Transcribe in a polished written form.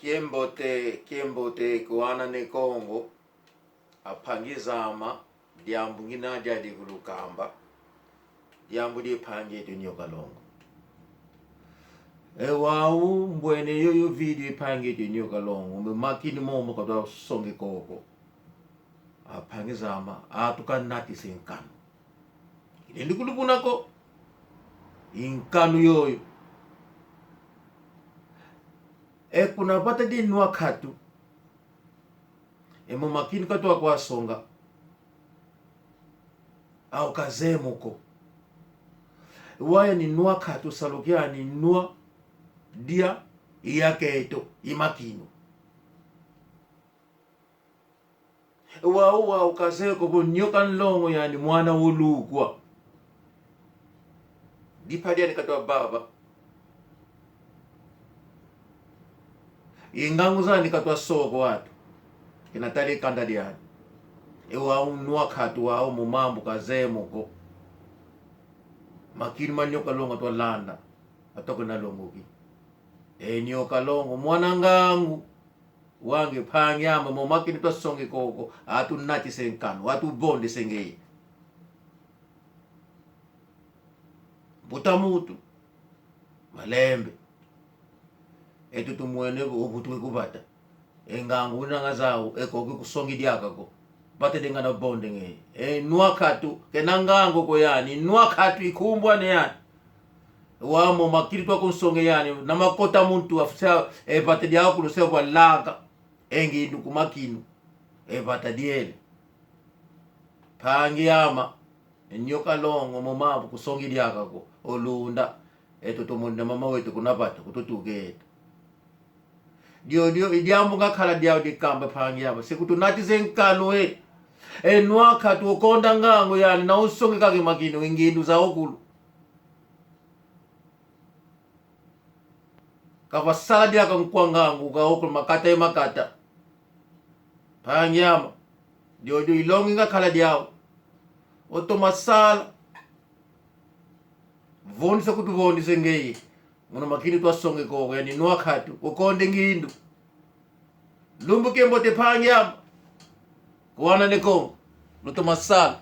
kiembote kuana ne Kongo apangizama diambu ngina jadi kulukamba diambu di pange to nyokalongo wau mbwene yo video pange to nyokalongo me makini momo kwa songe koko apangizama atukanati senkano ile ndikulubunako inkanu yoyo kuna pata di nwa katu mo makini katu kwa songa au kazemuko waya ni nwa katu salukia ni nwa dia iyake eto imakino wa kazeko bo nyoka nlongo yani mwana ulukwa dipadia ni katu baba ingangu zani katwa soko watu kinatali kanda diani ewa unwa katu wao mumambu kazemuko makini manyoka longo to landa atoko na longo ki nyoka longo mwana ngangu wange panyama mo makini to songe koko atu nati senkano watu bonde sengei butamutu malembe tumwene ubutwe kubata engangu nanga zawo ekoki kusongi diakako bate dengana bonde nge nwakatu kenangango ko yani nwakatu ikumbwa ne yani wamo makiri to kunsonge yani na makota muntu afisa bate diako no sewa laga engi nduku makinu bata diele pangiyama nyoka longo momabu kusongi diakako olunda tumunde mama wetu kunapata kututugeta dio idiambu ngakhala diao dikamba phangiyaba sekutunati zenkano nwakha tukonda ngango yani na usonge kake makino ingindu za okulu kavasala diaka nkwangangu ka okulu makata phangiyama dio ilongi ngakhala diao otomasala Vondisa kutu Vondisa ngei muna makini twasonge koko yani nwakhatu ukonde ngindu lumbu kembo te phangiyama kuwana ne Kongo luto masala